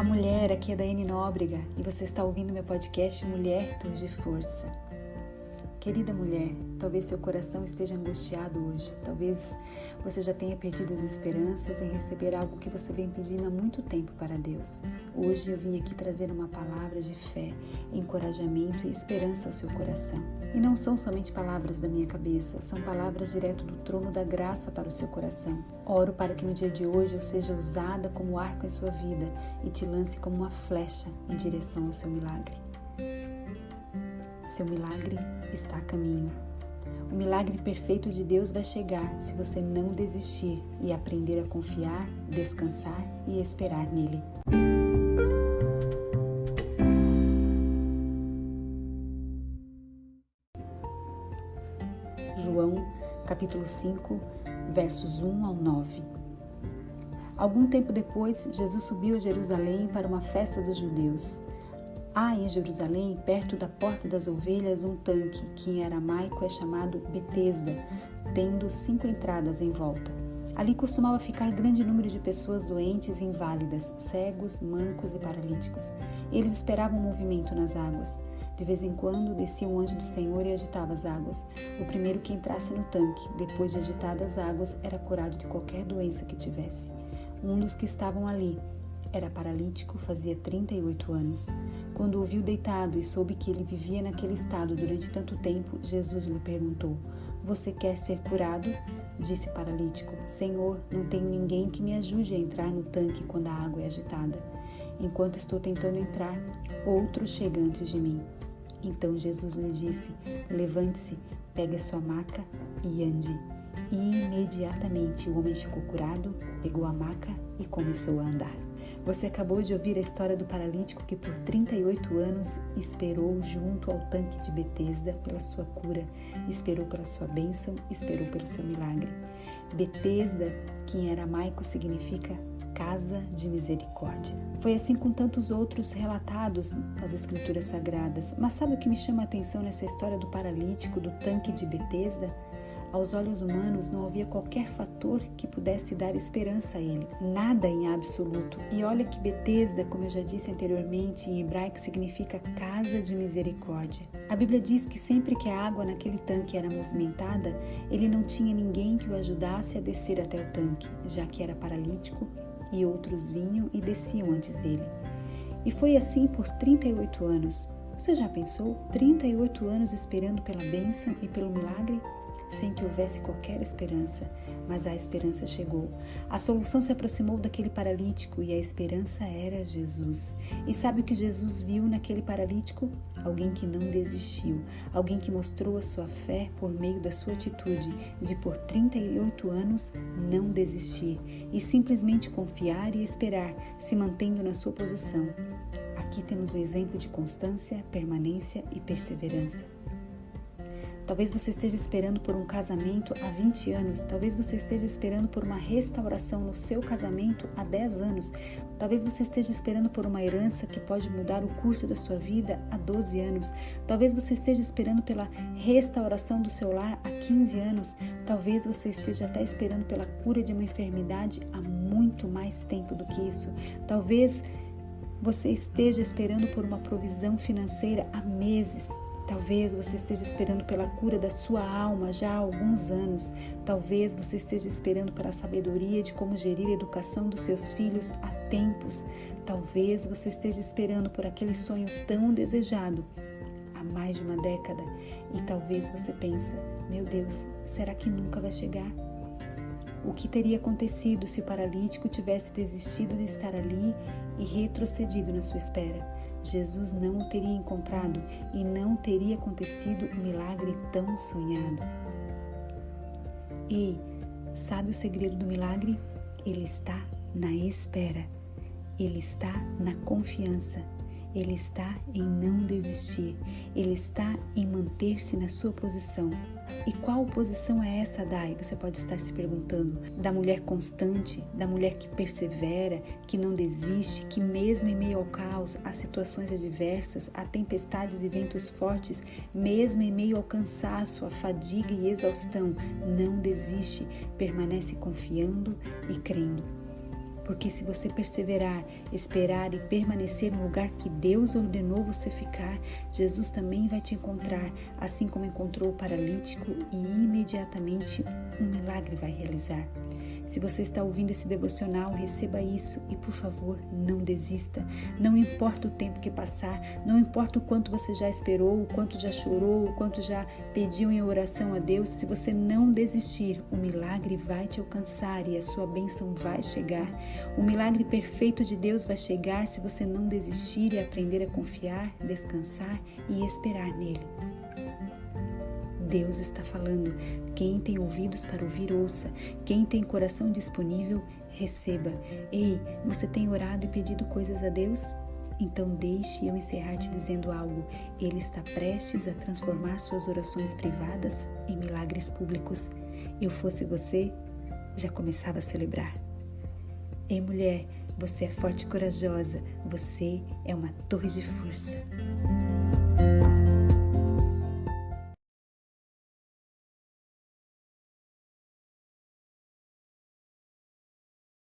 Olá mulher, aqui é Daiane Nóbrega e você está ouvindo meu podcast Mulher Tons de Força. Querida mulher, talvez seu coração esteja angustiado hoje, talvez você já tenha perdido as esperanças em receber algo que você vem pedindo há muito tempo para Deus. Hoje eu vim aqui trazer uma palavra de fé, encorajamento e esperança ao seu coração. E não são somente palavras da minha cabeça, são palavras direto do trono da graça para o seu coração. Oro para que no dia de hoje eu seja usada como arco em sua vida e te lance como uma flecha em direção ao seu milagre. Seu milagre está a caminho. O milagre perfeito de Deus vai chegar se você não desistir e aprender a confiar, descansar e esperar nele. João, capítulo 5, versos 1 ao 9. Algum tempo depois, Jesus subiu a Jerusalém para uma festa dos judeus. Há em Jerusalém, perto da Porta das Ovelhas, um tanque, que em aramaico é chamado Betesda, tendo 5 entradas em volta. Ali costumava ficar grande número de pessoas doentes e inválidas, cegos, mancos e paralíticos. Eles esperavam um movimento nas águas. De vez em quando, descia um anjo do Senhor e agitava as águas. O primeiro que entrasse no tanque, depois de agitadas as águas, era curado de qualquer doença que tivesse. Um dos que estavam ali era paralítico, fazia 38 anos. Quando o viu deitado e soube que ele vivia naquele estado durante tanto tempo, Jesus lhe perguntou: "Você quer ser curado?" Disse o paralítico: "Senhor, não tenho ninguém que me ajude a entrar no tanque quando a água é agitada. Enquanto estou tentando entrar, outro chega antes de mim." Então Jesus lhe disse: "Levante-se, pegue a sua maca e ande." E imediatamente o homem ficou curado, pegou a maca e começou a andar. Você acabou de ouvir a história do paralítico que por 38 anos esperou junto ao tanque de Betesda pela sua cura, esperou pela sua bênção, esperou pelo seu milagre. Betesda, que em aramaico significa casa de misericórdia. Foi assim com tantos outros relatados nas Escrituras Sagradas. Mas sabe o que me chama a atenção nessa história do paralítico do tanque de Betesda? Aos olhos humanos não havia qualquer fator que pudesse dar esperança a ele, nada em absoluto. E olha que Betesda, como eu já disse anteriormente, em hebraico significa casa de misericórdia. A Bíblia diz que sempre que a água naquele tanque era movimentada, ele não tinha ninguém que o ajudasse a descer até o tanque, já que era paralítico e outros vinham e desciam antes dele. E foi assim por 38 anos. Você já pensou? 38 anos esperando pela bênção e pelo milagre? Sem que houvesse qualquer esperança, mas a esperança chegou. A solução se aproximou daquele paralítico e a esperança era Jesus. E sabe o que Jesus viu naquele paralítico? Alguém que não desistiu, alguém que mostrou a sua fé por meio da sua atitude de por 38 anos não desistir e simplesmente confiar e esperar, se mantendo na sua posição. Aqui temos um exemplo de constância, permanência e perseverança. Talvez você esteja esperando por um casamento há 20 anos, talvez você esteja esperando por uma restauração no seu casamento há 10 anos, talvez você esteja esperando por uma herança que pode mudar o curso da sua vida há 12 anos, talvez você esteja esperando pela restauração do seu lar há 15 anos, talvez você esteja até esperando pela cura de uma enfermidade há muito mais tempo do que isso, talvez você esteja esperando por uma provisão financeira há meses. Talvez você esteja esperando pela cura da sua alma já há alguns anos. Talvez você esteja esperando pela sabedoria de como gerir a educação dos seus filhos há tempos. Talvez você esteja esperando por aquele sonho tão desejado há mais de uma década. E talvez você pense: meu Deus, será que nunca vai chegar? O que teria acontecido se o paralítico tivesse desistido de estar ali e retrocedido na sua espera? Jesus não o teria encontrado e não teria acontecido um milagre tão sonhado. E sabe o segredo do milagre? Ele está na espera, ele está na confiança, ele está em não desistir, ele está em manter-se na sua posição. E qual posição é essa, Dai? Você pode estar se perguntando. Da mulher constante, da mulher que persevera, que não desiste, que mesmo em meio ao caos, a situações adversas, a tempestades e ventos fortes, mesmo em meio ao cansaço, a fadiga e exaustão, não desiste, permanece confiando e crendo. Porque se você perseverar, esperar e permanecer no lugar que Deus ordenou você ficar, Jesus também vai te encontrar, assim como encontrou o paralítico, e imediatamente um milagre vai realizar. Se você está ouvindo esse devocional, receba isso e, por favor, não desista. Não importa o tempo que passar, não importa o quanto você já esperou, o quanto já chorou, o quanto já pediu em oração a Deus, se você não desistir, o milagre vai te alcançar e a sua bênção vai chegar. O milagre perfeito de Deus vai chegar se você não desistir e aprender a confiar, descansar e esperar nele. Deus está falando. Quem tem ouvidos para ouvir, ouça. Quem tem coração disponível, receba. Ei, você tem orado e pedido coisas a Deus? Então deixe eu encerrar te dizendo algo. Ele está prestes a transformar suas orações privadas em milagres públicos. Eu fosse você, já começava a celebrar. Ei, mulher, você é forte e corajosa. Você é uma torre de força.